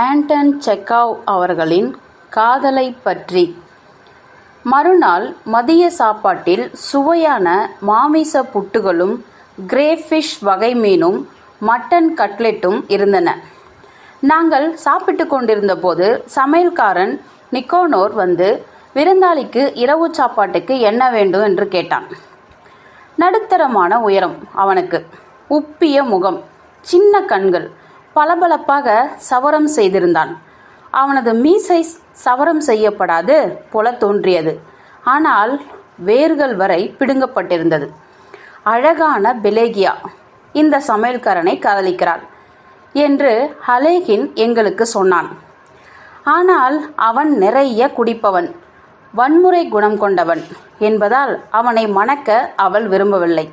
Anton Chekhov அவர்களின் காதலைப் பற்றி. மறுநாள் மதிய சாப்பாட்டில் சுவையான மாமிச புட்டுகளும் கிரேஃபிஷ் வகை மீனும் மட்டன் கட்லெட்டும் இருந்தன. நாங்கள் சாப்பிட்டு கொண்டிருந்த போது சமையல்காரன் நிக்கோனோர் வந்து விருந்தாளிக்கு இரவு சாப்பாட்டுக்கு என்ன வேண்டும் என்று கேட்டான். நடுத்தரமான உயரம் அவனுக்கு, உப்பிய முகம், சின்ன கண்கள், பளபளப்பாக சவரம் செய்திருந்தான். அவனது மீசை சவரம் செய்யப்படாது போல தோன்றியது, ஆனால் வேர்கள் வரை பிடுங்கப்பட்டிருந்தது. அழகான பெலேகியா இந்த சமையல்காரனை காதலிக்கிறாள் என்று ஹலேகின் எங்களுக்கு சொன்னான். ஆனால் அவன் நிறைய குடிப்பவன், வன்முறை குணம் கொண்டவன் என்பதால் அவனை மணக்க அவள் விரும்பவில்லை.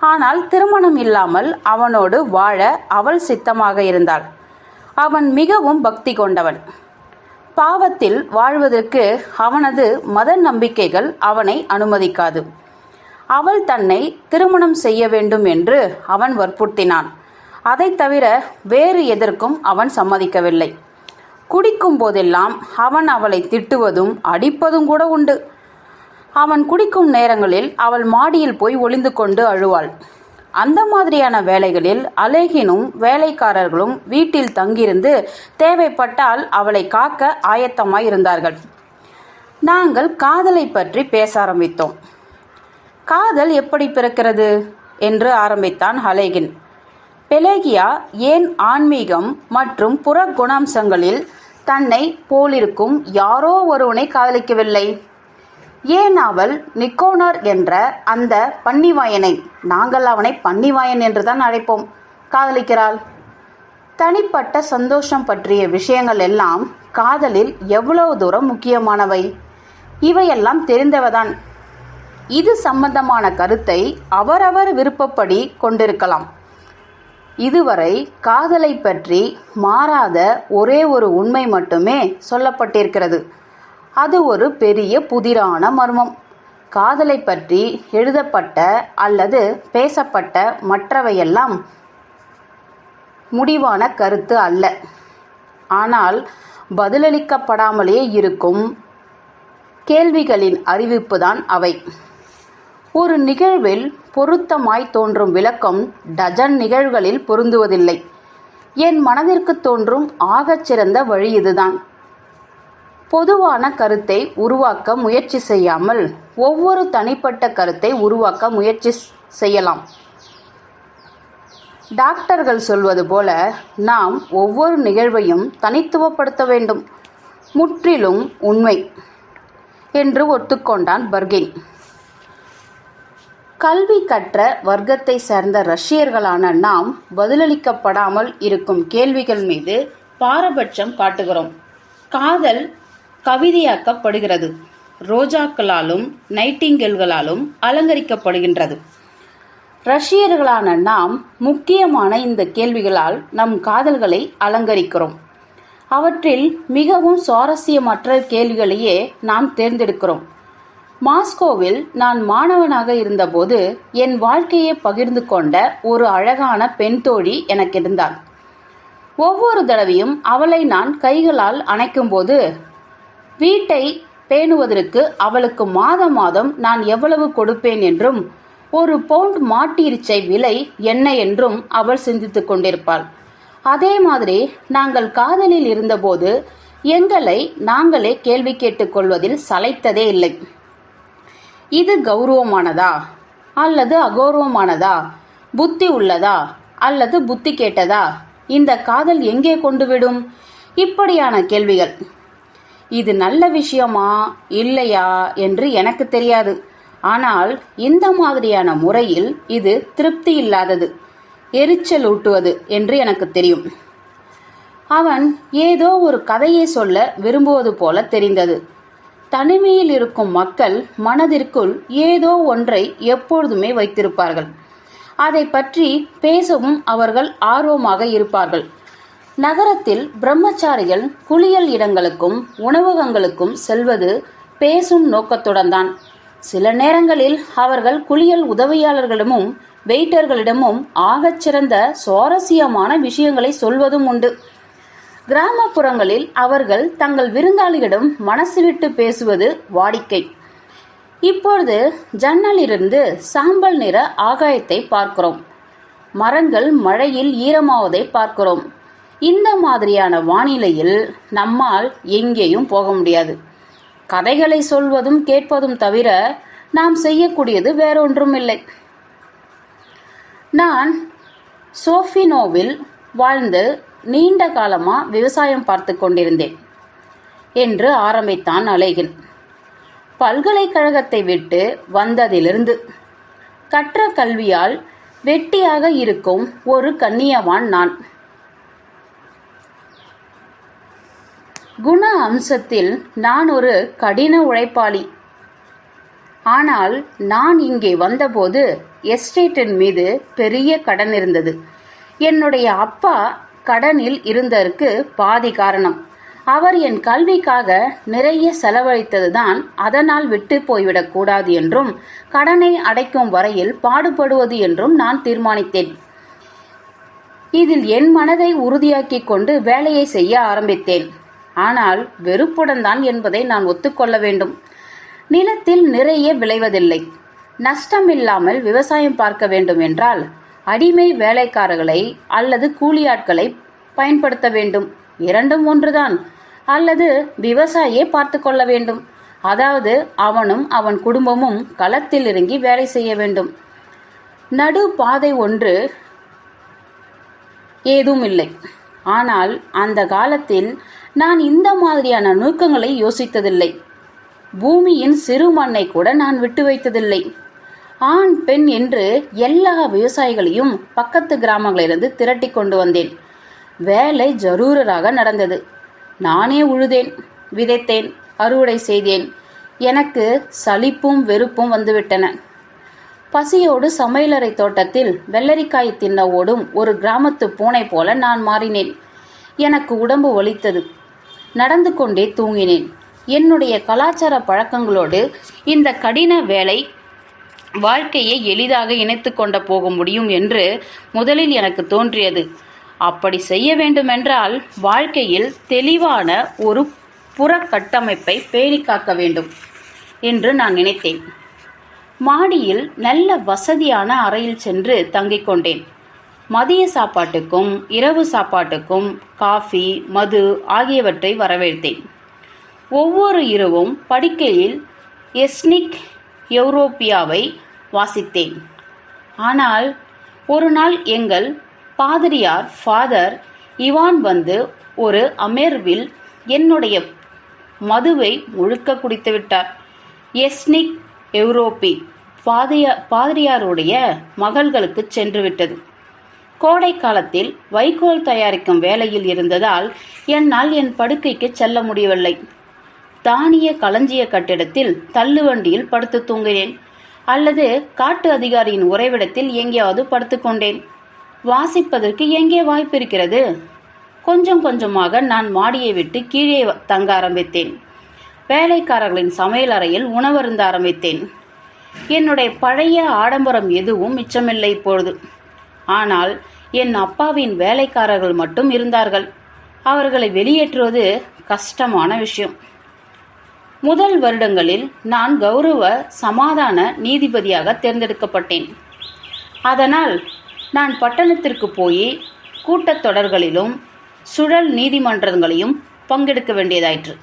ஆனால் திருமணம் இல்லாமல் அவனோடு வாழ அவள் சித்தமாக இருந்தாள். அவன் மிகவும் பக்தி கொண்டவன். பாவத்தில் வாழ்வதற்கு அவனது மத நம்பிக்கைகள் அவனை அனுமதிக்காது. அவள் தன்னை திருமணம் செய்ய வேண்டும் என்று அவன் வற்புறுத்தினான். அதை தவிர வேறு எதற்கும் அவன் சம்மதிக்கவில்லை. குடிக்கும் போதெல்லாம் அவன் அவளை திட்டுவதும் அடிப்பதும் கூட உண்டு. அவன் குடிக்கும் நேரங்களில் அவள் மாடியில் போய் ஒளிந்து கொண்டு அழுவாள். அந்த மாதிரியான வேளைகளில் அலேகினும் வேலைக்காரர்களும் வீட்டில் தங்கியிருந்து தேவைப்பட்டால் அவளை காக்க ஆயத்தமாயிருந்தார்கள். நாங்கள் காதலை பற்றி பேச ஆரம்பித்தோம். காதல் எப்படி பிறக்கிறது என்று ஆரம்பித்தான் அலேகின். பெலேகியா ஏன் ஆன்மீகம் மற்றும் புற குணாம்சங்களில் தன்னை போலிருக்கும் யாரோ ஒருவனை காதலிக்கவில்லை? ஏன் அவள் நிக்கோனர் என்ற அந்த பன்னிவாயனை, நாங்கள் அவனை பன்னிவாயன் என்றுதான் அழைப்போம், காதலிக்கிறாள்? தனிப்பட்ட சந்தோஷம் பற்றிய விஷயங்கள் எல்லாம் காதலில் எவ்வளவு தூரம் முக்கியமானவை? இவையெல்லாம் தெரிந்தவதான். இது சம்பந்தமான கருத்தை அவரவர் விருப்பப்படி கொண்டிருக்கலாம். இதுவரை காதலை பற்றி மாறாத ஒரே ஒரு உண்மை மட்டுமே சொல்லப்பட்டிருக்கிறது. அது ஒரு பெரிய புதிரான மர்மம். காதலை பற்றி எழுதப்பட்ட அல்லது பேசப்பட்ட மற்றவையெல்லாம் முடிவான கருத்து அல்ல, ஆனால் பதிலளிக்கப்படாமலே இருக்கும் கேள்விகளின் அறிவிப்புதான் அவை. ஒரு நிகழ்வில் பொருத்தமாய் தோன்றும் விளக்கம் டஜன் நிகழ்வுகளில் பொருந்துவதில்லை. என் மனதிற்கு தோன்றும் ஆகச்சிறந்த வழி இதுதான். பொதுவான கருத்தை உருவாக்க முயற்சி செய்யாமல் ஒவ்வொரு தனிப்பட்ட கருத்தை உருவாக்க முயற்சி செய்யலாம். டாக்டர்கள் சொல்வது போல நாம் ஒவ்வொரு நிகழ்வையும் தனித்துவப்படுத்த வேண்டும். முற்றிலும் உண்மை என்று ஒத்துக்கொண்டான் பர்கின். கல்வி கற்ற வர்க்கத்தை சேர்ந்த ரஷ்யர்களான நாம் பதிலளிக்கப்படாமல் இருக்கும் கேள்விகள் மீது பாரபட்சம் காட்டுகிறோம். காதல் கவிதையாக்கப்படுகிறது, ரோஜாக்களாலும் நைட்டிங்கேல்களாலும் அலங்கரிக்கப்படுகின்றது. ரஷ்யர்களான நாம் முக்கியமான இந்த கேள்விகளால் நம் காதல்களை அலங்கரிக்கிறோம். அவற்றில் மிகவும் சுவாரஸ்யமற்ற கேள்விகளையே நாம் தேர்ந்தெடுக்கிறோம். மாஸ்கோவில் நான் மாணவனாக இருந்தபோது என் வாழ்க்கையை பகிர்ந்து கொண்ட ஒரு அழகான பெண் தோழி எனக்கு இருந்தாள். ஒவ்வொரு தடவையும் அவளை நான் கைகளால் அணைக்கும்போது வீட்டை பேணுவதற்கு அவளுக்கு மாதம் மாதம் நான் எவ்வளவு கொடுப்பேன் என்றும் ஒரு பவுண்ட் மாட்டிறைச்சி விலை என்ன என்றும் அவள் சிந்தித்து கொண்டிருப்பாள். அதே மாதிரி நாங்கள் காதலில் இருந்தபோது எங்களை நாங்களே கேள்வி கேட்டுக்கொள்வதில் சளைத்ததே இல்லை. இது கௌரவமானதா அல்லது அகௌரவமானதா? புத்தி உள்ளதா அல்லது புத்தி கேட்டதா? இந்த காதல் எங்கே கொண்டு விடும்? இப்படியான கேள்விகள். இது நல்ல விஷயமா இல்லையா என்று எனக்கு தெரியாது. ஆனால் இந்த மாதிரியான முறையில் இது திருப்தி இல்லாதது, எரிச்சல் ஊட்டுவது என்று எனக்கு தெரியும். அவன் ஏதோ ஒரு கதையை சொல்ல விரும்புவது போல தெரிந்தது. தனிமையில் இருக்கும் மக்கள் மனதிற்குள் ஏதோ ஒன்றை எப்பொழுதுமே வைத்திருப்பார்கள். அதை பற்றி பேசவும் அவர்கள் ஆர்வமாக இருப்பார்கள். நகரத்தில் பிரம்மச்சாரிகள் குளியல் இடங்களுக்கும் உணவகங்களுக்கும் செல்வது பேசும் நோக்கத்துடன் தான். சில நேரங்களில் அவர்கள் குளியல் உதவியாளர்களிடமும் வெயிட்டர்களிடமும் ஆகச்சிறந்த சுவாரஸ்யமான விஷயங்களை சொல்வதும் உண்டு. கிராமப்புறங்களில் அவர்கள் தங்கள் விருந்தாளிகளிடம் மனசு விட்டு பேசுவது வாடிக்கை. இப்பொழுது ஜன்னலிலிருந்து சாம்பல் நிற ஆகாயத்தை பார்க்கிறோம். மரங்கள் மழையில் ஈரமாவதை பார்க்கிறோம். இந்த மாதிரியான வானிலையில் நம்மால் எங்கேயும் போக முடியாது. கதைகளை சொல்வதும் கேட்பதும் தவிர நாம் செய்யக்கூடியது வேறொன்றும் இல்லை. நான் சோஃபினோவில் வாழ்ந்து நீண்ட காலமா விவசாயம் பார்த்து கொண்டிருந்தேன் என்று ஆரம்பித்தான் அலேகின். பல்கலைக்கழகத்தை விட்டு வந்ததிலிருந்து கற்ற கல்வியால் வெட்டியாக இருக்கும் ஒரு கன்னியவான் நான். குண அம்சத்தில் நான் ஒரு கடின உழைப்பாளி. ஆனால் நான் இங்கே வந்தபோது எஸ்டேட்டின் மீது பெரிய கடன் இருந்தது. என்னுடைய அப்பா கடனில் இருந்ததற்கு பாதி காரணம் அவர் என் கல்விக்காக நிறைய செலவழித்ததுதான். அதனால் விட்டு போய்விடக் கூடாது என்றும் கடனை அடைக்கும் வரையில் பாடுபடுவது என்றும் நான் தீர்மானித்தேன். இதில் என் மனதை உறுதியாக்கி கொண்டு வேலையை செய்ய ஆரம்பித்தேன். ஆனால் வெறுப்புடன் தான் என்பதை நான் ஒத்துக்கொள்ள வேண்டும். நிலத்தில் நிறைய விளைவதில்லை. நஷ்டமில்லாமல் விவசாயம் பார்க்க வேண்டும் என்றால் அடிமை வேலைக்காரர்களை அல்லது கூலியாட்களை பயன்படுத்த வேண்டும். இரண்டும் ஒன்றுதான். அல்லது விவசாயியை பார்த்து கொள்ள வேண்டும். அதாவது அவனும் அவன் குடும்பமும் களத்தில் இறங்கி வேலை செய்ய வேண்டும். நடு பாதை ஒன்று ஏதும் இல்லை. ஆனால் அந்த காலத்தில் நான் இந்த மாதிரியான நுணுக்கங்களை யோசித்ததில்லை. பூமியின் சிறு மண்ணை கூட நான் விட்டு வைத்ததில்லை. ஆண் பெண் என்று எல்லா விவசாயிகளையும் பக்கத்து கிராமங்களிலிருந்து திரட்டி கொண்டு வந்தேன். வேலை ஜரூரராக நடந்தது. நானே உழுதேன், விதைத்தேன், அறுவடை செய்தேன். எனக்கு சலிப்பும் வெறுப்பும் வந்துவிட்டன. பசியோடு சமையலறை தோட்டத்தில் வெள்ளரிக்காய் தின்ன ஓடும் ஒரு கிராமத்து பூனை போல நான் மாறினேன். எனக்கு உடம்பு வலித்தது. நடந்து கொண்டே தூங்கினேன். என்னுடைய கலாச்சார பழக்கங்களோடு இந்த கடின வேலை வாழ்க்கையை எளிதாக இணைத்து கொண்டு போக முடியும் என்று முதலில் எனக்கு தோன்றியது. அப்படி செய்ய வேண்டுமென்றால் வாழ்க்கையில் தெளிவான ஒரு புறக்கட்டமைப்பை பேணி காக்க வேண்டும் என்று நான் நினைத்தேன். மாடியில் நல்ல வசதியான அறையில் சென்று தங்கிக் கொண்டேன். மதிய சாப்பாட்டுக்கும் இரவு சாப்பாட்டுக்கும் காஃபி, மது ஆகியவற்றை வரவேற்றேன். ஒவ்வொரு இரவும் படுக்கையில் எஸ்னிக் யூரோப்பியாவை வாசித்தேன். ஆனால் ஒரு நாள் எங்கள் பாதிரியார் ஃபாதர் இவான் வந்து ஒரு அமர்வில் என்னுடைய மதுவை முழுக்க குடித்துவிட்டார். எஸ்னிக் யூரோப்பி பாதிரியாருடைய மகள்களுக்கு சென்று விட்டது. கோடை காலத்தில் வைக்கோல் தயாரிக்கும் வேலையில் இருந்ததால் என்னால் என் படுக்கைக்கு செல்ல முடியவில்லை. தானிய களஞ்சிய கட்டிடத்தில் தள்ளுவண்டியில் படுத்து தூங்கினேன். அல்லது காட்டு அதிகாரியின் உறைவிடத்தில் எங்கேயாவது படுத்துக்கொண்டேன். வாசிப்பதற்கு எங்கே வாய்ப்பு இருக்கிறது? கொஞ்சம் கொஞ்சமாக நான் மாடியை விட்டு கீழே தங்க ஆரம்பித்தேன். வேலைக்காரர்களின் சமையல் அறையில் உணவருந்த ஆரம்பித்தேன். என்னுடைய பழைய ஆடம்பரம் எதுவும் மிச்சமில்லை இப்பொழுது. ஆனால் என் அப்பாவின் வேலைக்காரர்கள் மட்டும் இருந்தார்கள். அவர்களை வெளியேற்றுவது கஷ்டமான விஷயம். முதல் வருடங்களில் நான் கௌரவ சமாதான நீதிபதியாக தேர்ந்தெடுக்கப்பட்டேன். அதனால் நான் பட்டணத்திற்கு போய் கூட்டத்தொடர்களிலும் சுழல் நீதிமன்றங்களையும் பங்கெடுக்க வேண்டியதாயிற்று.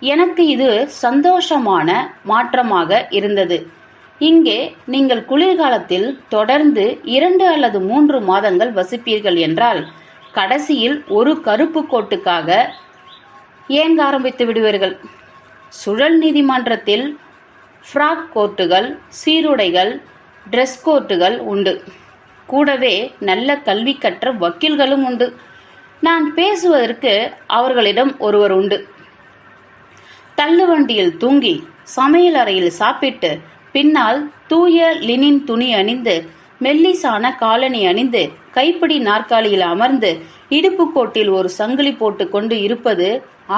எனக்கு இது சந்தோஷமான மாற்றமாக இருந்தது. இங்கே நீங்கள் குளிர்காலத்தில் தொடர்ந்து 2 அல்லது 3 மாதங்கள் வசிப்பீர்கள் என்றால் கடைசியில் ஒரு கருப்பு கோட்டுக்காக ஏங்க ஆரம்பித்து விடுவீர்கள். சுழல் நீதிமன்றத்தில் ஃப்ராக் கோட்டுகள், சீருடைகள், ட்ரெஸ் கோட்டுகள் உண்டு. கூடவே நல்ல கல்வி கற்ற வக்கீல்களும் உண்டு. நான் பேசுவதற்கு அவர்களிடம் ஒருவர் உண்டு. தள்ளுவண்டியில் தூங்கி சமையல் அறையில் சாப்பிட்டு பின்னால் தூய லினின் துணி அணிந்து மெல்லிசான காலணி அணிந்து கைப்பிடி நாற்காலியில் அமர்ந்து இடுப்பு கோட்டில் ஒரு சங்கிலி போட்டு கொண்டு இருப்பது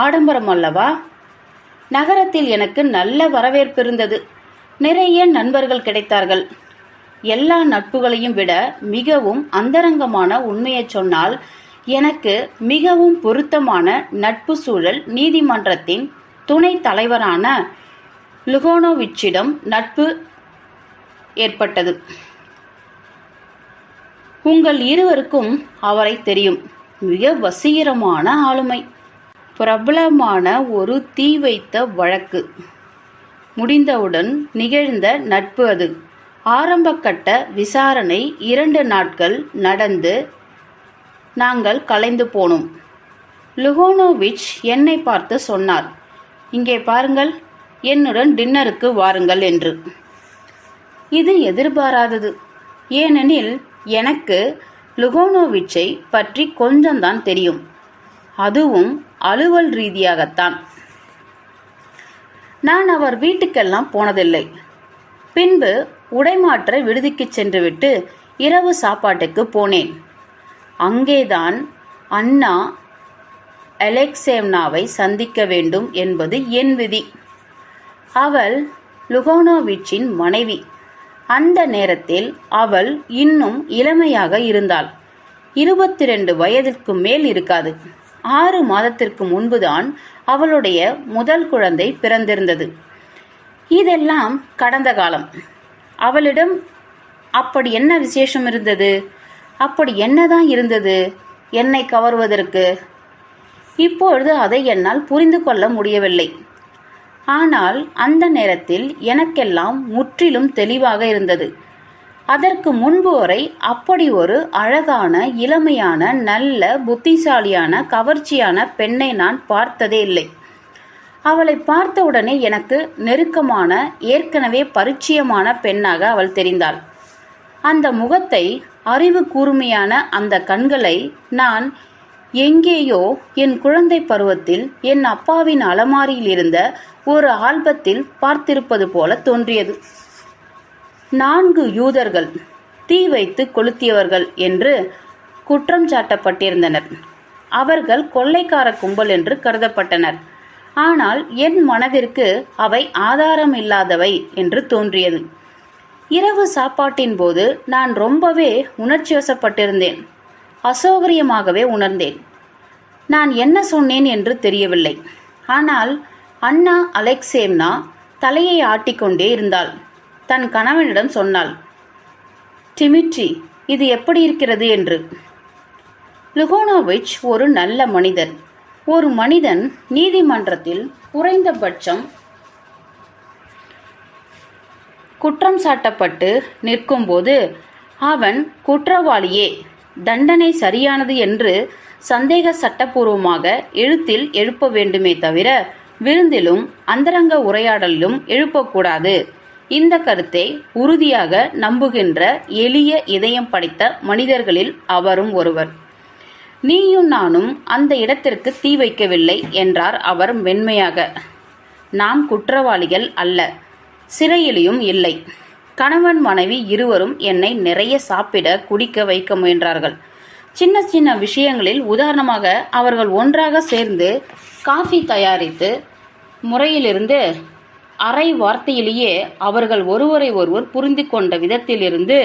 ஆடம்பரம் அல்லவா? நகரத்தில் எனக்கு நல்ல வரவேற்பு இருந்தது. நிறைய நண்பர்கள் கிடைத்தார்கள். எல்லா நட்புகளையும் விட மிகவும் அந்தரங்கமான உண்மையை சொன்னால் எனக்கு மிகவும் பொருத்தமான நட்பு சூழல் நீதிமன்றத்தின் துணைத் தலைவரான லுகோனோவிச்சிடம் நட்பு ஏற்பட்டது. உங்கள் இருவருக்கும் அவரை தெரியும். மிக வசீகரமான ஆளுமை. பிரபலமான ஒரு தீ வைத்த வழக்கு முடிந்தவுடன் நிகழ்ந்த நட்பு அது. ஆரம்பகட்ட விசாரணை 2 நாட்கள் நடந்து நாங்கள் கலைந்து போனோம். லுகோனோவிச் என்னை பார்த்து சொன்னார், இங்கே பாருங்கள், என்னுடன் டின்னருக்கு வாருங்கள் என்று. இது எதிர்பாராதது. ஏனெனில் எனக்கு லுகோனோவிச்சை பற்றி கொஞ்சம்தான் தெரியும், அதுவும் அலுவல் ரீதியாகத்தான். நான் அவர் வீட்டுக்கெல்லாம் போனதில்லை. பின்பு உடைமாற்ற விடுதிக்கு சென்றுவிட்டு இரவு சாப்பாட்டுக்கு போனேன். அங்கேதான் அன்னா அலெக்சேவ்னாவை சந்திக்க வேண்டும் என்பது என் விதி. அவள் லுகோனோவிச்சின் மனைவி. அந்த நேரத்தில் அவள் இன்னும் இளமையாக இருந்தாள். 22 வயதிற்கு மேல் இருக்காது. 6 மாதத்திற்கு முன்புதான் அவளுடைய முதல் குழந்தை பிறந்திருந்தது. இதெல்லாம் கடந்த காலம். அவளிடம் அப்படி என்ன விசேஷம் இருந்தது? அப்படி என்னதான் இருந்தது என்னை கவர்வதற்கு? இப்பொழுது அதை என்னால் புரிந்து கொள்ள முடியவில்லை. ஆனால் அந்த நேரத்தில் எனக்கெல்லாம் முற்றிலும் தெளிவாக இருந்தது. அதற்கு முன்பு வரை அப்படி ஒரு அழகான, இளமையான, நல்ல, புத்திசாலியான, கவர்ச்சியான பெண்ணை நான் பார்த்ததே இல்லை. அவளை பார்த்தவுடனே எனக்கு நெருக்கமான, ஏற்கனவே பரிச்சயமான பெண்ணாக அவள் தெரிந்தாள். அந்த முகத்தை, அறிவு கூர்மையான அந்த கண்களை நான் எங்கேயோ என் குழந்தை பருவத்தில் என் அப்பாவின் அலமாரியில் இருந்த ஒரு ஆல்பத்தில் பார்த்திருப்பது போல தோன்றியது. 4 யூதர்கள் தீ வைத்து கொளுத்தியவர்கள் என்று குற்றம் சாட்டப்பட்டிருந்தனர். அவர்கள் கொள்ளைக்கார கும்பல் என்று கருதப்பட்டனர். ஆனால் என் மனதிற்கு அவை ஆதாரமில்லாதவை என்று தோன்றியது. இரவு சாப்பாட்டின் போது நான் ரொம்பவே உணர்ச்சிவசப்பட்டிருந்தேன். அசௌகரியமாகவே உணர்ந்தேன். நான் என்ன சொன்னேன் என்று தெரியவில்லை. ஆனால் அன்னா அலெக்சேவ்னா தலையை ஆட்டிக்கொண்டே இருந்தாள். தன் கணவனிடம் சொன்னாள், டிமிட்ரி, இது எப்படி இருக்கிறது என்று. லுகோனோவிச் ஒரு நல்ல மனிதர். ஒரு மனிதன் நீதிமன்றத்தில் குறைந்தபட்சம் குற்றம் சாட்டப்பட்டு நிற்கும்போது அவன் குற்றவாளியே, தண்டனை சரியானது என்று சந்தேக சட்டபூர்வமாக எழுத்தில் எழுப்ப வேண்டுமே தவிர விருந்திலும் அந்தரங்க உரையாடலிலும் எழுப்பக்கூடாது. இந்த கருத்தை உறுதியாக நம்புகின்ற எளிய இதயம் படைத்த மனிதர்களில் அவரும் ஒருவர். நீயும் நானும் அந்த இடத்திற்கு தீ வைக்கவில்லை என்றார் அவர் மென்மையாக. நாம் குற்றவாளிகள் அல்ல, சிறையிலும் இல்லை. கணவன் மனைவி இருவரும் என்னை நிறைய சாப்பிட, குடிக்க வைக்க முயன்றார்கள். சின்ன சின்ன விஷயங்களில், உதாரணமாக அவர்கள் ஒன்றாக சேர்ந்து காஃபி தயாரித்து முறையிலிருந்து அரை வார்த்தையிலேயே அவர்கள் ஒருவரை ஒருவர் புரிந்து கொண்ட விதத்திலிருந்து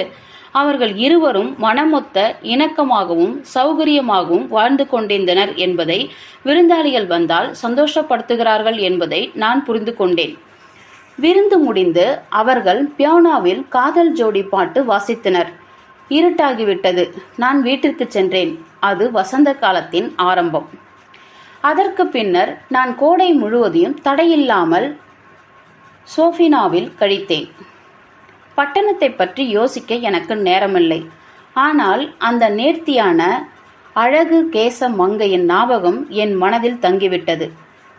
அவர்கள் இருவரும் மனமொத்த இணக்கமாகவும் சௌகரியமாகவும் வாழ்ந்து கொண்டிருந்தனர் என்பதை, விருந்தாளிகள் வந்தால் சந்தோஷப்படுத்துகிறார்கள் என்பதை நான் புரிந்து கொண்டேன். விருந்து முடிந்து அவர்கள் பியானோவில் காதல் ஜோடி பாட்டு வாசித்தனர். இருட்டாகிவிட்டது. நான் வீட்டிற்கு சென்றேன். அது வசந்த காலத்தின் ஆரம்பம். அதற்கு பின்னர் நான் கோடை முழுவதையும் தடையில்லாமல் சோஃபினாவில் கழித்தேன். பட்டணத்தை பற்றி யோசிக்க எனக்கு நேரமில்லை. ஆனால் அந்த நேர்த்தியான அழகு கேச மங்கையின் ஞாபகம் என் மனதில் தங்கிவிட்டது.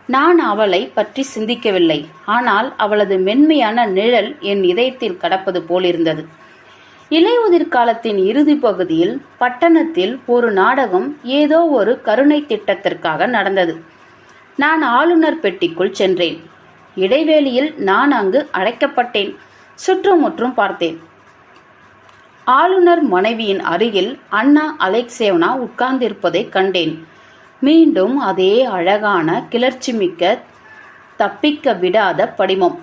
நான் அவளை பற்றி சிந்திக்கவில்லை. ஆனால் அவளது மென்மையான நிழல் என் இதயத்தில் கடப்பது போலிருந்தது. இலையுதிர் காலத்தின் இறுதி பகுதியில் பட்டணத்தில் ஒரு நாடகம் ஏதோ ஒரு கருணை திட்டத்திற்காக நடந்தது. நான் ஆளுநர் பெட்டிக்குள் சென்றேன். இடைவேளையில் நான் அங்கு அழைக்கப்பட்டேன். சுற்றுமுற்றும் பார்த்தேன். ஆளுநர் மனைவியின் அருகில் அன்னா அலெக்சேவ்னா உட்கார்ந்திருப்பதை கண்டேன். மீண்டும் அதே அழகான, கிளர்ச்சிமிக்க, தப்பிக்க விடாத படிமம்.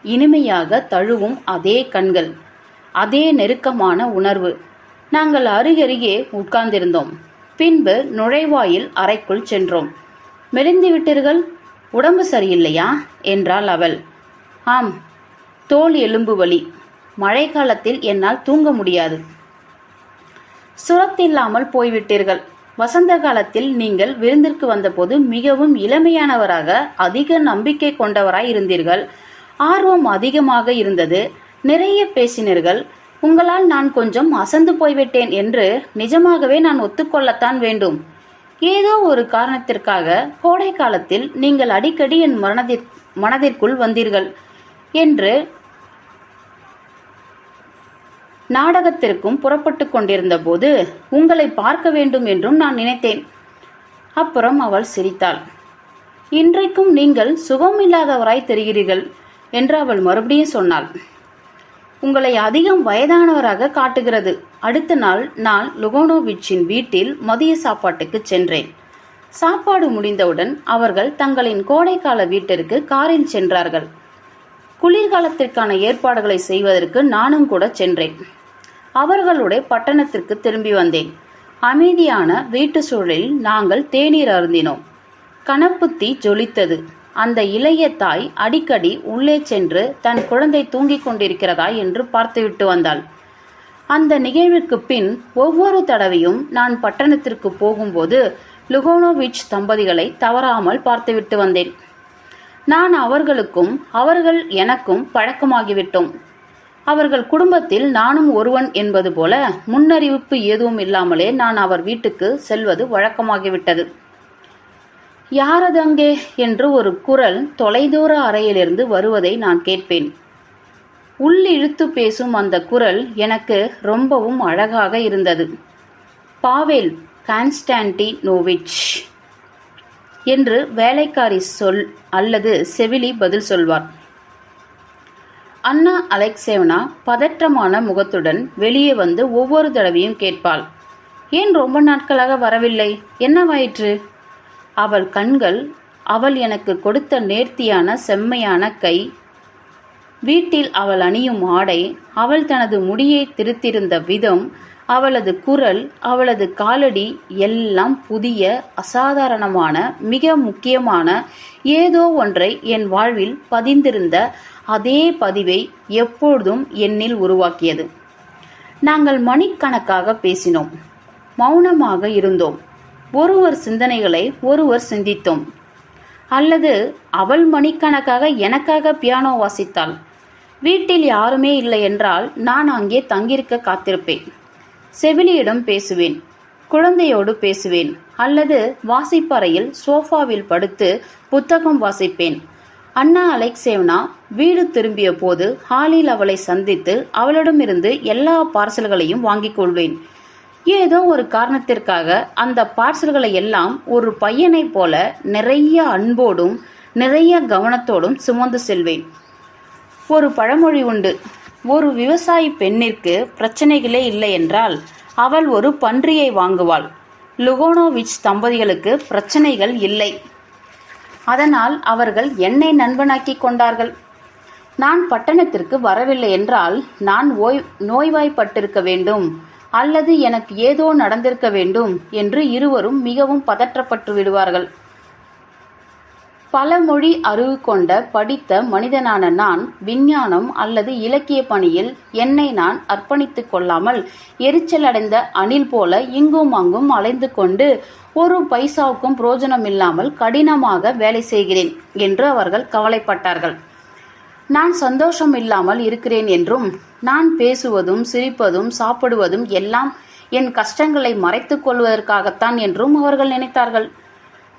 இனிமையாக தழுவும் அதே கண்கள், அதே நெருக்கமான உணர்வு. நாங்கள் அருகருகே உட்கார்ந்திருந்தோம். பின்பு நுழைவாயில் அறைக்குள் சென்றோம். மெலிந்து விட்டீர்கள், உடம்பு சரியில்லையா என்றாள் அவள். ஆம், தோல் எலும்பு வலி. மழை காலத்தில் என்னால் தூங்க முடியாது. சுரத்தில்லாமல் போய்விட்டீர்கள். வசந்த காலத்தில் நீங்கள் விருந்திற்கு வந்தபோது மிகவும் இளமையானவராக, அதிக நம்பிக்கை கொண்டவராய் இருந்தீர்கள். ஆர்வம் அதிகமாக இருந்தது. நிறைய பேசினீர்கள். உங்களால் நான் கொஞ்சம் அசந்து போய்விட்டேன் என்று நிஜமாகவே நான் ஒத்துக்கொள்ளத்தான் வேண்டும். ஏதோ ஒரு காரணத்திற்காக கோடை காலத்தில் நீங்கள் அடிக்கடி என் மனதிற்குள் வந்தீர்கள் என்று நாடகத்திற்கும் புறப்பட்டு கொண்டிருந்த போது உங்களை பார்க்க வேண்டும் என்றும் நான் நினைத்தேன். அப்புறம் அவள் சிரித்தாள். இன்றைக்கும் நீங்கள் சுகமில்லாதவராய் தெரிகிறீர்கள் என்று அவள் மறுபடியும் சொன்னாள். உங்களை அதிகம் வயதானவராக காட்டுகிறது. அடுத்த நாள் நான் லுகோனோவிச்சின் வீட்டில் மதிய சாப்பாட்டுக்கு சென்றேன். சாப்பாடு முடிந்தவுடன் அவர்கள் தங்களின் கோடைக்கால வீட்டிற்கு காரில் சென்றார்கள். குளிர்காலத்திற்கான ஏற்பாடுகளை செய்வதற்கு நானும் கூட சென்றேன். அவர்களுடைய பட்டணத்திற்கு திரும்பி வந்தேன். அமைதியான வீட்டு சூழலில் நாங்கள் தேநீர் அருந்தினோம். கனப்புத்தி ஜொலித்தது. அந்த இளைய தாய் அடிக்கடி உள்ளே சென்று தன் குழந்தை தூங்கிக் கொண்டிருக்கிறதா என்று பார்த்துவிட்டு வந்தாள். அந்த நிகழ்வுக்கு பின் ஒவ்வொரு தடவையும் நான் பட்டணத்திற்கு போகும்போது லுகோனோவிச் தம்பதிகளை தவறாமல் பார்த்துவிட்டு வந்தேன். நான் அவர்களுக்கும் அவர்கள் எனக்கும் பழக்கமாகிவிட்டோம். அவர்கள் குடும்பத்தில் நானும் ஒருவன் என்பது போல முன்னறிவிப்பு எதுவும் இல்லாமலே நான் அவர் வீட்டுக்கு செல்வது வழக்கமாகிவிட்டது. யாரது அங்கே என்று ஒரு குரல் தொலைதூர அறையிலிருந்து வருவதை நான் கேட்பேன். உள்ளிழுத்து பேசும் அந்த குரல் எனக்கு ரொம்பவும் அழகாக இருந்தது. பாவேல் கான்ஸ்டான்டினோவிச் என்று வேலைக்காரி சொல் அல்லது செவிலி பதில் சொல்வார். அன்னா அலெக்சேவ்னா பதற்றமான முகத்துடன் வெளியே வந்து ஒவ்வொரு தடவையும் கேட்பாள். ஏன் ரொம்ப நாட்களாக வரவில்லை? என்னவாயிற்று? அவள் கண்கள், அவள் எனக்கு கொடுத்த நேர்த்தியான செம்மையான கை, வீட்டில் அவள் அணியும் ஆடை, அவள் தனது முடியை திருத்திருந்த விதம், அவளது குரல், அவளது காலடி எல்லாம் புதிய, அசாதாரணமான, மிக முக்கியமான ஏதோ ஒன்றை என் வாழ்வில் பதிந்திருந்த அதே பதிவை எப்பொழுதும் என்னில் உருவாக்கியது. நாங்கள் மணிக்கணக்காக பேசினோம். மௌனமாக இருந்தோம். ஒருவர் சிந்தனைகளை ஒருவர் சிந்தித்தோம். அல்லது அவள் மணிக்கணக்காக எனக்காக பியானோ வாசித்தாள். வீட்டில் யாருமே இல்லை என்றால் நான் அங்கே தங்கியிருக்க காத்திருப்பேன். செவிலியிடம் பேசுவேன், குழந்தையோடு பேசுவேன், அல்லது வாசிப்பறையில் சோஃபாவில் படுத்து புத்தகம் வாசிப்பேன். அன்னா அலெக்சேவ்னா வீடு திரும்பிய போது ஹாலில் அவளை சந்தித்து அவளிடமிருந்து எல்லா பார்சல்களையும் வாங்கிக் கொள்வேன். ஏதோ ஒரு காரணத்திற்காக அந்த பார்சல்களை எல்லாம் ஒரு பையனைப் போல நிறைய அன்போடும் நிறைய கவனத்தோடும் சுமந்து செல்வேன். ஒரு பழமொழி உண்டு, ஒரு விவசாயி பெண்ணிற்கு பிரச்சனைகளே இல்லை என்றால் அவள் ஒரு பன்றியை வாங்குவாள். லுகோனோவிச் தம்பதிகளுக்கு பிரச்சனைகள் இல்லை. அதனால் அவர்கள் என்னை நண்பனாக்கி கொண்டார்கள். நான் பட்டணத்திற்கு வரவில்லை என்றால் நான் நோய்வாய்ப்பட்டிருக்க வேண்டும் அல்லது எனக்கு ஏதோ நடந்திருக்க வேண்டும் என்று இருவரும் மிகவும் பதற்றப்பட்டு விடுவார்கள். பல மொழி அறிவு கொண்ட படித்த மனிதனான நான் விஞ்ஞானம் அல்லது இலக்கிய பணியில் என்னை நான் அர்ப்பணித்துக் கொள்ளாமல் எரிச்சலடைந்த அணில் போல இங்கும் அங்கும் அலைந்து கொண்டு ஒரு பைசாவுக்கும் புரோஜனம் இல்லாமல் கடினமாக வேலை செய்கிறேன் என்று அவர்கள் கவலைப்பட்டார்கள். நான் சந்தோஷம் இல்லாமல் இருக்கிறேன் என்றும், நான் பேசுவதும் சிரிப்பதும் சாப்பிடுவதும் எல்லாம் என் கஷ்டங்களை மறைத்துக் கொள்வதற்காகத்தான் என்றும் அவர்கள் நினைத்தார்கள்.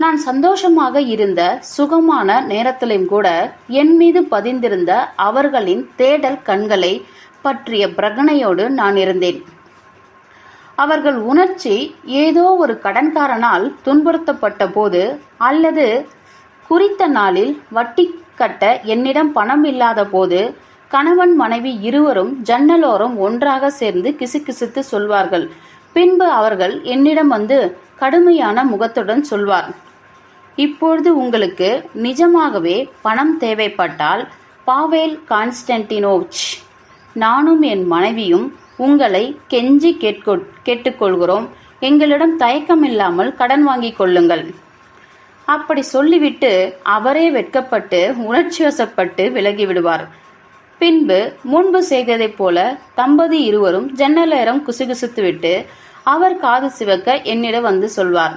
நான் சந்தோஷமாக இருந்த சுகமான நேரத்திலும் கூட என் மீது பதிந்திருந்த அவர்களின் தேடல் கண்களை பற்றிய பிரகனையோடு நான் இருந்தேன். அவர்கள் உணர்ச்சி ஏதோ ஒரு கடன்காரனால் துன்புறுத்தப்பட்ட போது அல்லது குறித்த நாளில் வட்டி கட்ட என்னிடம் பணம் இல்லாத போது கணவன் மனைவி இருவரும் ஜன்னலோரம் ஒன்றாக சேர்ந்து கிசுகிசுத்து சொல்வார்கள். பின்பு அவர்கள் என்னிடம் வந்து கடுமையான முகத்துடன் சொல்வார், இப்பொழுது உங்களுக்கு நிஜமாகவே பணம் தேவைப்பட்டால் பாவேல் கான்ஸ்டான்டினோவிச், நானும் என் மனைவியும் உங்களை கெஞ்சி கேட்டுக்கொள்கிறோம். எங்களிடம் தயக்கம் இல்லாமல் கடன் வாங்கிக் கொள்ளுங்கள். அப்படி சொல்லிவிட்டு அவரே வெட்கப்பட்டு உணர்ச்சி வசப்பட்டு விலகிவிடுவார். பின்பு முன்பு செய்ததைப் போல தம்பதி இருவரும் ஜன்னலேரம் குசுகுசுத்துவிட்டு அவர் காது சிவக்க என்னிடம் வந்து சொல்வார்.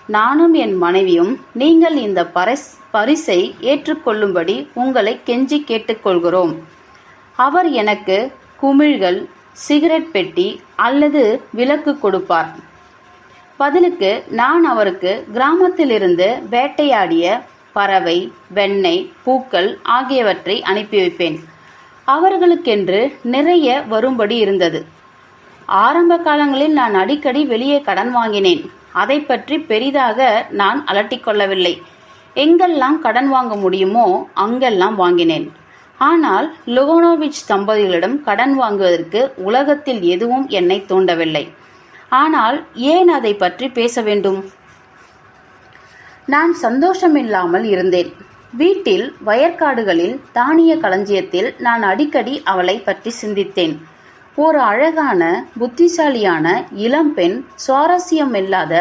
நானும் என் மனைவியும் நீங்கள் இந்த பரிசை ஏற்றுக்கொள்ளும்படி உங்களை கெஞ்சி கேட்டுக்கொள்கிறோம். அவர் எனக்கு குமிழ்கள், சிகரெட் பெட்டி அல்லது விளக்கு கொடுப்பார். பதிலுக்கு நான் அவருக்கு கிராமத்திலிருந்து வேட்டையாடிய பறவை, வெண்ணெய், பூக்கள் ஆகியவற்றை அனுப்பி வைப்பேன். அவர்களுக்கென்று நிறைய வரும்படி இருந்தது. ஆரம்ப காலங்களில் நான் அடிக்கடி வெளியே கடன் வாங்கினேன். அதை பற்றி பெரிதாக நான் அலட்டிக்கொள்ளவில்லை. எங்கெல்லாம் கடன் வாங்க முடியுமோ அங்கெல்லாம் வாங்கினேன். ஆனால் லுகனோவிச் தம்பதிகளிடம் கடன் வாங்குவதற்கு உலகத்தில் எதுவும் என்னை தூண்டவில்லை. ஆனால் ஏன் அதை பற்றி பேச வேண்டும்? நான் சந்தோஷமில்லாமல் இருந்தேன். வீட்டில் வயற்காடுகளில் தானிய களஞ்சியத்தில் நான் அடிக்கடி அவளை பற்றி சிந்தித்தேன். ஒரு அழகான புத்திசாலியான இளம்பெண், சுவாரஸ்யமில்லாத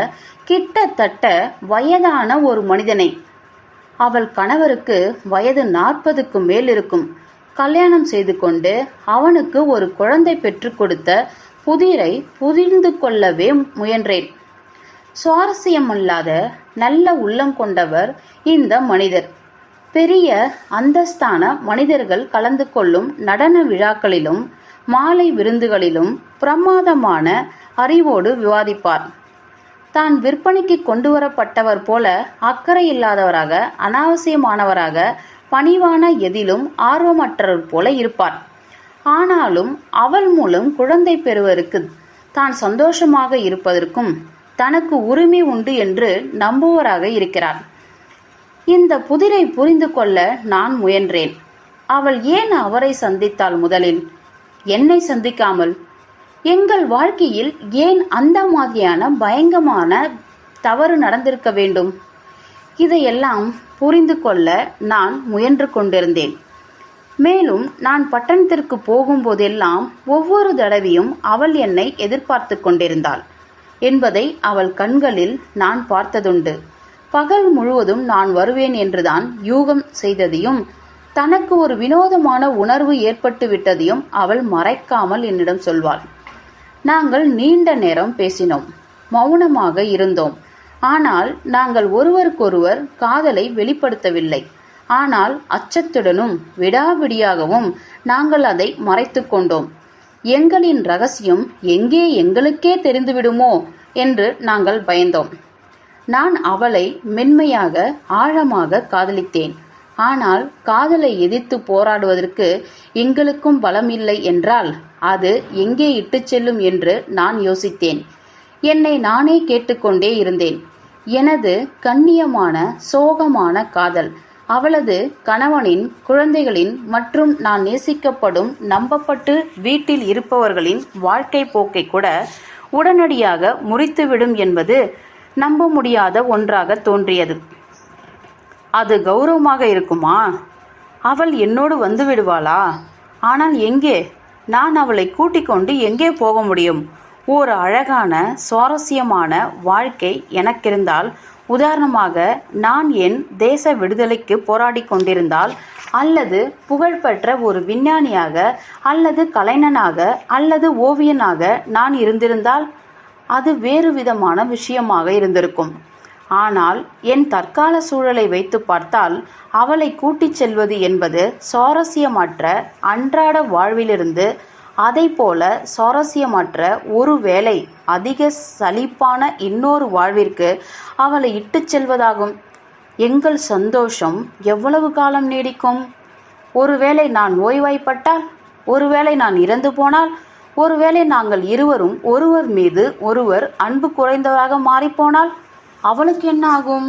கிட்டத்தட்ட வயதான ஒரு மனிதனை. அவள் கணவருக்கு வயது 40க்கு மேல் இருக்கும். கல்யாணம் செய்து கொண்டு அவனுக்கு ஒரு குழந்தை பெற்றுக் கொடுத்த புதிரை புரிந்து கொள்ளவே முயன்றேன். சுவாரஸ்யமில்லாத நல்ல உள்ளம் கொண்டவர் இந்த மனிதர். பெரிய அந்தஸ்தான மனிதர்கள் கலந்து கொள்ளும் நடன விழாக்களிலும் மாலை விருந்துகளிலும் பிரமாதமான அறிவோடு விவாதிப்பார். தான் விற்பனைக்கு கொண்டு வரப்பட்டவர் போல அக்கறை இல்லாதவராக, அனாவசியமானவராக, பணிவான எதிலும் ஆர்வமற்றவர் போல இருப்பார். ஆனாலும் அவள் மூலம் குழந்தை பெறுவதற்கு தான் சந்தோஷமாக இருப்பதற்கும் தனக்கு உரிமை உண்டு என்று நம்புவராக இருக்கிறார். இந்த புதிரை புரிந்து கொள்ள நான் முயன்றேன். அவள் ஏன் அவரை சந்தித்தாள் முதலில், என்னை சந்திக்காமல்? எங்கள் வாழ்க்கையில் ஏன் அந்த மாதிரியான பயங்கரமான தவறு நடந்திருக்க வேண்டும்? இதையெல்லாம் புரிந்து கொள்ள நான் முயன்று கொண்டிருந்தேன். மேலும் நான் பட்டணத்திற்கு போகும்போதெல்லாம் ஒவ்வொரு தடவையும் அவள் என்னை எதிர்பார்த்து கொண்டிருந்தாள் என்பதை அவள் கண்களில் நான் பார்த்ததுண்டு. பகல் முழுவதும் நான் வருவேன் என்றுதான் யூகம் செய்ததையும், தனக்கு ஒரு வினோதமான உணர்வு ஏற்பட்டு விட்டதையும் அவள் மறைக்காமல் என்னிடம் சொல்வாள். நாங்கள் நீண்ட நேரம் பேசினோம், மௌனமாக இருந்தோம். ஆனால் நாங்கள் ஒருவருக்கொருவர் காதலை வெளிப்படுத்தவில்லை. ஆனால் அச்சத்துடனும் விடாபிடியாகவும் நாங்கள் அதை மறைத்து கொண்டோம். எங்களின் ரகசியம் எங்கே எங்களுக்கே தெரிந்துவிடுமோ என்று நாங்கள் பயந்தோம். நான் அவளை மென்மையாக ஆழமாக காதலித்தேன். ஆனால் காதலை எதிர்த்து போராடுவதற்கு எங்களுக்கும் பலம் இல்லை என்றால் அது எங்கே இட்டுச் செல்லும் என்று நான் யோசித்தேன். என்னை நானே கேட்டுக்கொண்டே இருந்தேன். எனது கண்ணியமான சோகமான காதல் அவளது கணவனின், குழந்தைகளின் மற்றும் நான் நேசிக்கப்படும் நம்பப்பட்டு வீட்டில் இருப்பவர்களின் வாழ்க்கை போக்கை கூட உடனடியாக முறித்துவிடும் என்பது நம்ப முடியாத ஒன்றாக தோன்றியது. அது கௌரவமாக இருக்குமா? அவள் என்னோடு வந்து விடுவாளா? ஆனால் எங்கே? நான் அவளை கூட்டிக் கொண்டு எங்கே போக முடியும்? ஒரு அழகான சுவாரஸ்யமான வாழ்க்கை எனக்கிருந்தால், உதாரணமாக நான் என் தேச விடுதலைக்கு போராடி கொண்டிருந்தால், அல்லது புகழ்பெற்ற ஒரு விஞ்ஞானியாக அல்லது கலைஞனாக அல்லது ஓவியனாக நான் இருந்திருந்தால் அது வேறு விதமான விஷயமாக இருந்திருக்கும். ஆனால் என் தற்கால சூழலை வைத்து பார்த்தால் அவளை கூட்டிச் செல்வது என்பது சுவாரஸ்யமற்ற அன்றாட வாழ்விலிருந்து அதை போல சுவாரஸ்யமற்ற, ஒருவேளை அதிக சலிப்பான இன்னொரு வாழ்விற்கு அவளை இட்டுச் செல்வதாகும். எங்கள் சந்தோஷம் எவ்வளவு காலம் நீடிக்கும்? ஒருவேளை நான் ஓய்வாய்ப்பட்டால், ஒருவேளை நான் இறந்து போனால், ஒருவேளை நாங்கள் இருவரும் ஒருவர் மீது ஒருவர் அன்பு குறைந்ததாக மாறிப்போனால் அவளுக்கு என்ன ஆகும்?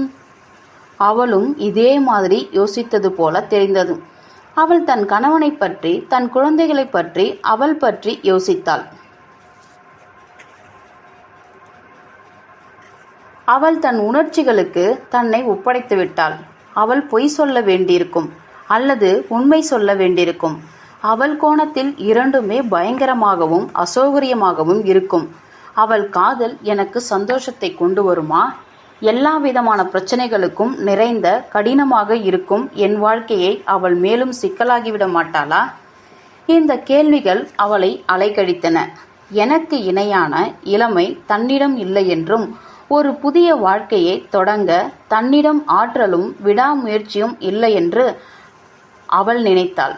அவளும் இதே மாதிரி யோசித்தது போல தெரிந்தது. அவள் தன் கணவனை பற்றி, தன் குழந்தைகளை பற்றி, அவள் பற்றி யோசித்தாள். அவள் தன் உணர்ச்சிகளுக்கு தன்னை ஒப்படைத்து விட்டாள். அவள் பொய் சொல்ல வேண்டியிருக்கும் அல்லது உண்மை சொல்ல வேண்டியிருக்கும். அவள் கோணத்தில் இரண்டுமே பயங்கரமாகவும் அசௌகரியமாகவும் இருக்கும். அவள் காதல் எனக்கு சந்தோஷத்தை கொண்டு வருமா? எல்லா விதமான பிரச்சனைகளுக்கும் நிறைந்த கடினமாக இருக்கும் என் வாழ்க்கையை அவள் மேலும் சிக்கலாகிவிட மாட்டாளா? இந்த கேள்விகள் அவளை அலைக்கழித்தன. எனக்கு இணையான இளமை தன்னிடம் இல்லை என்றும், ஒரு புதிய வாழ்க்கையை தொடங்க தன்னிடம் ஆற்றலும் விடாமுயற்சியும் இல்லை என்று அவள் நினைத்தாள்.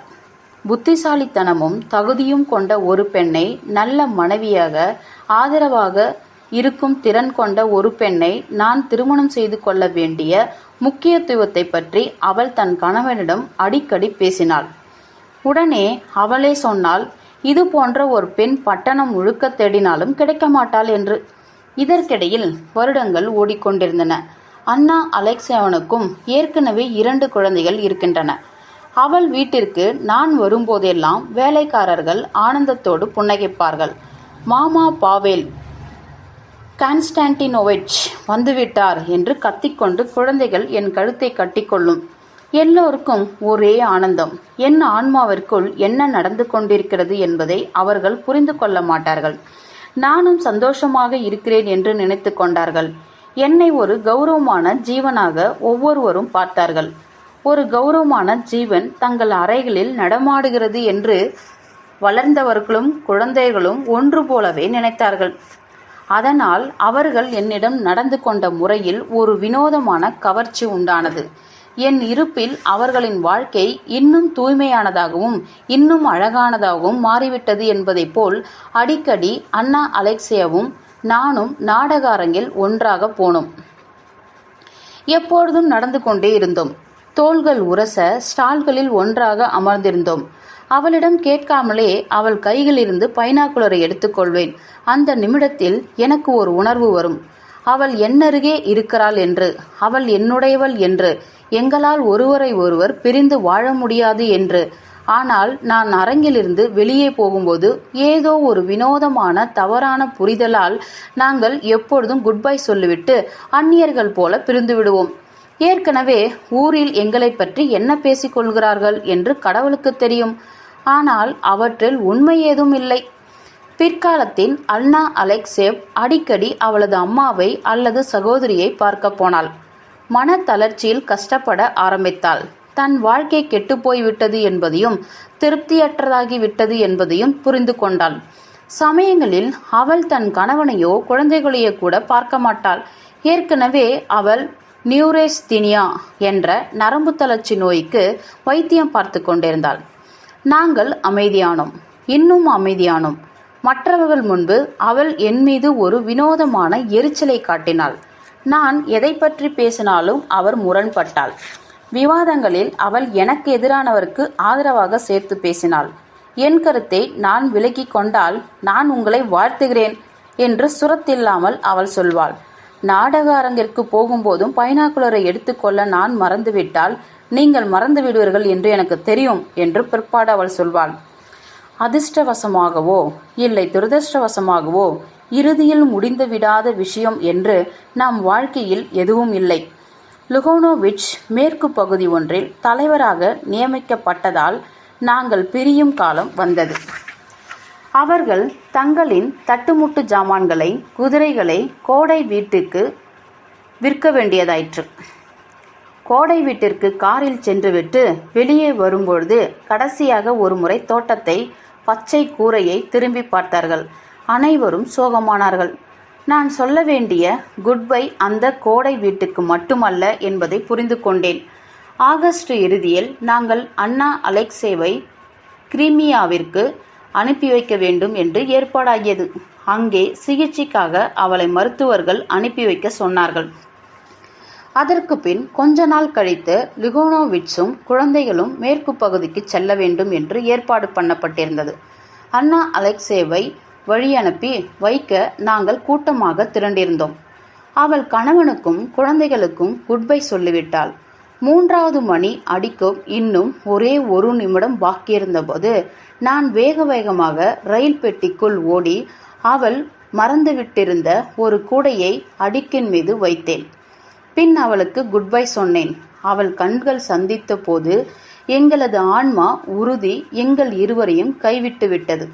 புத்திசாலித்தனமும் தகுதியும் கொண்ட ஒரு பெண்ணை, நல்ல மனைவியாக ஆதரவாக இருக்கும் திறன் கொண்ட ஒரு பெண்ணை நான் திருமணம் செய்து கொள்ள வேண்டிய முக்கியத்துவத்தை பற்றி அவள் தன் கணவனிடம் அடிக்கடி பேசினாள். உடனே அவளே சொன்னாள், இது போன்ற ஒரு பெண் பட்டணம் முழுக்க தேடினாலும் கிடைக்க மாட்டாள் என்று. இதற்கிடையில் வருடங்கள் ஓடிக்கொண்டிருந்தன. அண்ணா அலெக்சேவனுக்கும் ஏற்கனவே 2 குழந்தைகள் இருக்கின்றன. அவள் வீட்டிற்கு நான் வரும்போதெல்லாம் வேலைக்காரர்கள் ஆனந்தத்தோடு புன்னகைப்பார்கள். மாமா பாவேல் கான்ஸ்டான்டினோவிச் வந்துவிட்டார் என்று கத்திக்கொண்டு குழந்தைகள் என் கழுத்தை கட்டிக்கொள்ளும். எல்லோருக்கும் ஒரே ஆனந்தம். என் ஆன்மாவிற்குள் என்ன நடந்து கொண்டிருக்கிறது என்பதை அவர்கள் புரிந்து கொள்ள மாட்டார்கள். நானும் சந்தோஷமாக இருக்கிறேன் என்று நினைத்து கொண்டார்கள். என்னை ஒரு கௌரவமான ஜீவனாக ஒவ்வொருவரும் பார்த்தார்கள். ஒரு கௌரவமான ஜீவன் தங்கள் அறைகளில் நடமாடுகிறது என்று வளர்ந்தவர்களும் குழந்தைகளும் ஒன்று போலவே நினைத்தார்கள். அதனால் அவர்கள் என்னிடம் நடந்து கொண்ட முறையில் ஒரு வினோதமான கவர்ச்சி உண்டானது. என் இருப்பில் அவர்களின் வாழ்க்கை இன்னும் தூய்மையானதாகவும் இன்னும் அழகானதாகவும் மாறிவிட்டது என்பதைப் போல் அடிக்கடி அண்ணா அலெக்சேவும் நானும் நாடக அரங்கில் ஒன்றாக போனோம். எப்பொழுதும் நடந்து கொண்டே இருந்தோம். தோள்கள் உரச ஸ்டால்களில் ஒன்றாக அமர்ந்திருந்தோம். அவளிடம் கேட்காமலே அவள் கைகளிலிருந்து பைனாக்குலரை எடுத்துக்கொள்வேன். அந்த நிமிடத்தில் எனக்கு ஒரு உணர்வு வரும். அவள் என்னருகே இருக்கிறாள் என்று, அவள் என்னுடையவள் என்று, எங்களால் ஒருவரை ஒருவர் பிரிந்து வாழ முடியாது என்று. ஆனால் நான் அரங்கிலிருந்து வெளியே போகும்போது ஏதோ ஒரு வினோதமான தவறான புரிதலால் நாங்கள் எப்பொழுதும் குட்பை சொல்லிவிட்டு அந்நியர்கள் போல பிரிந்து விடுவோம். ஏற்கனவே ஊரில் எங்களை பற்றி என்ன பேசிக்கொள்கிறார்கள் என்று கடவுளுக்கு தெரியும். ஆனால் அவற்றில் உண்மை ஏதும் இல்லை. பிற்காலத்தில் அண்ணா அலெக்சேவ் அடிக்கடி அவளது அம்மாவை அல்லது சகோதரியை பார்க்க போனாள். மன தளர்ச்சியில் கஷ்டப்பட ஆரம்பித்தாள். தன் வாழ்க்கை கெட்டுப்போய் விட்டது என்பதையும் திருப்தியற்றதாகி விட்டது என்பதையும் புரிந்து கொண்டாள். சமயங்களில் அவள் தன் கணவனையோ குழந்தைகளையோ கூட பார்க்க மாட்டாள். ஏற்கனவே அவள் நியூரேஸ்தீனியா என்ற நரம்பு தளர்ச்சி நோய்க்கு வைத்தியம் பார்த்து கொண்டிருந்தாள். நாங்கள் அமைதியானோம், இன்னும் அமைதியானோம். மற்றவர்கள் முன்பு அவள் என் மீது ஒரு வினோதமான எரிச்சலை காட்டினாள். நான் எதை பற்றி பேசினாலும் அவர் முரண்பட்டாள். விவாதங்களில் அவள் எனக்கு எதிரானவருக்கு ஆதரவாக சேர்த்து பேசினாள். என் கருத்தை நான் விலக்கி கொண்டால் நான் உங்களை வாழ்த்துகிறேன் என்று சுரத்தில்லாமல் அவள் சொல்வாள். நாடக அரங்கிற்கு போகும்போதும் பைனாக்குலரை எடுத்துக்கொள்ள நான் மறந்துவிட்டால் நீங்கள் மறந்து விடுவீர்கள் என்று எனக்கு தெரியும் என்று பிற்பாடு அவள் சொல்வாள். அதிர்ஷ்டவசமாகவோ இல்லை துரதிர்ஷ்டவசமாகவோ இறுதியில் முடிந்து விடாத விஷயம் என்று நம் வாழ்க்கையில் எதுவும் இல்லை. லுகோனோவிச் மேற்கு பகுதி ஒன்றில் தலைவராக நியமிக்கப்பட்டதால் நாங்கள் பிரியும் காலம் வந்தது. அவர்கள் தங்களின் தட்டுமுட்டு ஜாமான்களை, குதிரைகளை கோடை வீட்டுக்கு விற்க வேண்டியதாயிற்று. கோடை வீட்டிற்கு காரில் சென்றுவிட்டு வெளியே வரும்பொழுது கடைசியாக ஒரு முறை தோட்டத்தை, பச்சை கூரையை திரும்பி பார்த்தார்கள். அனைவரும் சோகமானார்கள். நான் சொல்ல வேண்டிய குட்பை அந்த கோடை வீட்டுக்கு மட்டுமல்ல என்பதை புரிந்து கொண்டேன். ஆகஸ்ட் இறுதியில் நாங்கள் அண்ணா அலெக்சேவை கிரீமியாவிற்கு அனுப்பி வைக்க வேண்டும் என்று ஏற்பாடாகியது. அங்கே சிகிச்சைக்காக அவளை மருத்துவர்கள் அனுப்பி வைக்க சொன்னார்கள். அதற்கு பின் கொஞ்ச நாள் கழித்து லுகோனோவிச்சும் குழந்தைகளும் மேற்கு பகுதிக்கு செல்ல வேண்டும் என்று ஏற்பாடு பண்ணப்பட்டிருந்தது. அண்ணா அலெக்சேவை வழி அனுப்பி வைக்க நாங்கள் கூட்டமாக திரண்டிருந்தோம். அவள் கணவனுக்கும் குழந்தைகளுக்கும் குட்பை சொல்லிவிட்டாள். 3வது மணி அடிக்கும் இன்னும் ஒரே 1 நிமிடம் பாக்கியிருந்தபோது நான் வேக வேகமாக ரயில் பெட்டிக்குள் ஓடி அவள் மறந்துவிட்டிருந்த ஒரு கூடையை அடுக்கின் மீது வைத்தேன். பின் அவளுக்கு குட்பை சொன்னேன். அவள் கண்கள் சந்தித்த போது எங்களது ஆன்மா உறுதி எங்கள் இருவரையும் கைவிட்டு விட்டது.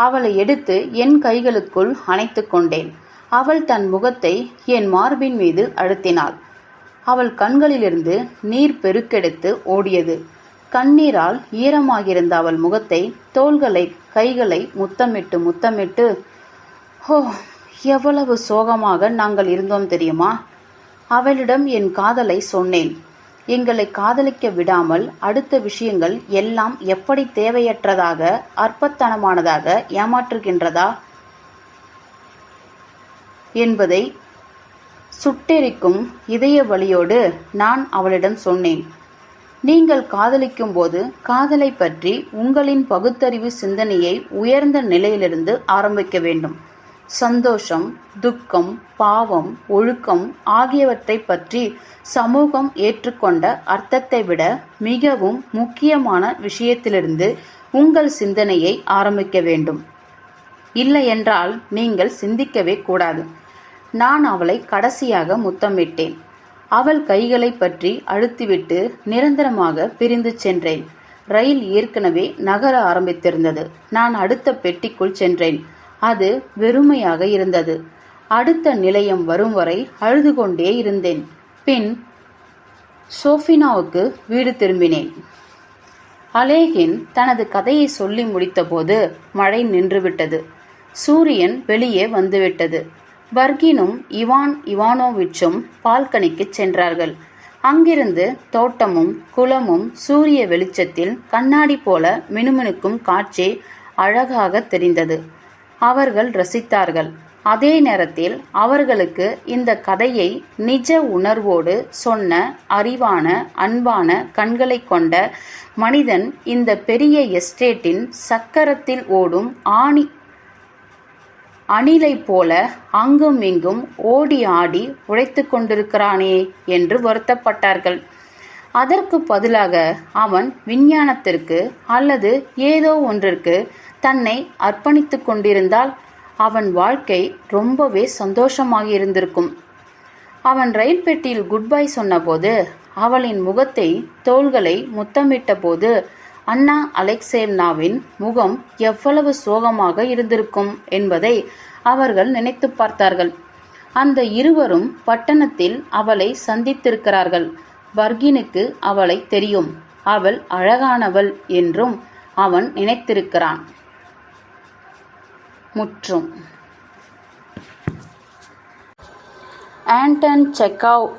அவளை எடுத்து என் கைகளுக்குள் அணைத்து கொண்டேன். அவள் தன் முகத்தை என் மார்பின் மீது அழுத்தினாள். அவள் கண்களிலிருந்து நீர் பெருக்கெடுத்து ஓடியது. கண்ணீரால் ஈரமாகியிருந்த அவள் முகத்தை, தோள்களை, கைகளை முத்தமிட்டு முத்தமிட்டு, "ஓ, எவ்வளவு சோகமாக நாங்கள் இருந்தோம் தெரியுமா?" அவளிடம் என் காதலை சொன்னேன். எங்களை காதலிக்க விடாமல் அடுத்த விஷயங்கள் எல்லாம் எப்படி தேவையற்றதாக, அற்பத்தனமானதாக ஏமாற்றுகின்றதா என்பதை சுட்டெரிக்கும் இதய வலியோடு நான் அவளிடம் சொன்னேன். நீங்கள் காதலிக்கும் போது காதலை பற்றி உங்களின் பகுத்தறிவு சிந்தனையை உயர்ந்த நிலையிலிருந்து ஆரம்பிக்க வேண்டும். சந்தோஷம், துக்கம், பாவம், ஒழுக்கம் ஆகியவற்றை பற்றி சமூகம் ஏற்றுக்கொண்ட அர்த்தத்தை விட மிகவும் முக்கியமான விஷயத்திலிருந்து உங்கள் சிந்தனையை ஆரம்பிக்க வேண்டும். இல்லையென்றால் நீங்கள் சிந்திக்கவே கூடாது. நான் அவளை கடைசியாக முத்தமிட்டேன். அவள் கைகளை பற்றி அழுத்திவிட்டு நிரந்தரமாக பிரிந்து சென்றேன். ரயில் ஏற்கனவே நகர ஆரம்பித்திருந்தது. நான் அடுத்த பெட்டிக்குள் சென்றேன். அது வெறுமையாக இருந்தது. அடுத்த நிலையம் வரும் வரை அழுது கொண்டே இருந்தேன். பின் சோஃபினாவுக்கு வீடு திரும்பினேன். அலேகின் தனது கதையை சொல்லி முடித்தபோது மழை நின்றுவிட்டது. சூரியன் வெளியே வந்துவிட்டது. பர்கினும் இவான் இவானோவிச்சும் பால்கனிக்கு சென்றார்கள். அங்கிருந்து தோட்டமும் குளமும் சூரிய வெளிச்சத்தில் கண்ணாடி போல மினுமினுக்கும் காட்சி அழகாக தெரிந்தது. அவர்கள் ரசித்தார்கள். அதே நேரத்தில் அவர்களுக்கு இந்த கதையை நிஜ உணர்வோடு சொன்ன அறிவான, அன்பான கண்களை கொண்ட மனிதன் இந்த பெரிய எஸ்டேட்டின் சக்கரத்தில் ஓடும் அணிலை போல அங்கும் இங்கும் ஓடி ஆடி உழைத்து கொண்டிருக்கிறானே என்று வருத்தப்பட்டார்கள். அதற்கு பதிலாக அவன் விஞ்ஞானத்திற்கு அல்லது ஏதோ ஒன்றிற்கு தன்னை அர்ப்பணித்து கொண்டிருந்தால் அவன் வாழ்க்கை ரொம்பவே சந்தோஷமாக இருந்திருக்கும். அவன் ரயில் பெட்டியில் குட்பை சொன்னபோது, அவளின் முகத்தை, தோள்களை முத்தமிட்ட போது அன்னா அலெக்சேவ்னாவின் முகம் எவ்வளவு சோகமாக இருந்திருக்கும் என்பதை அவர்கள் நினைத்து பார்த்தார்கள். அந்த இருவரும் பட்டணத்தில் அவளை சந்தித்திருக்கிறார்கள். பர்கினுக்கு அவளை தெரியும். அவள் அழகானவள் என்றும் அவன் நினைத்திருக்கிறான். முற்றும். ஆண்டன் செக்கோவ்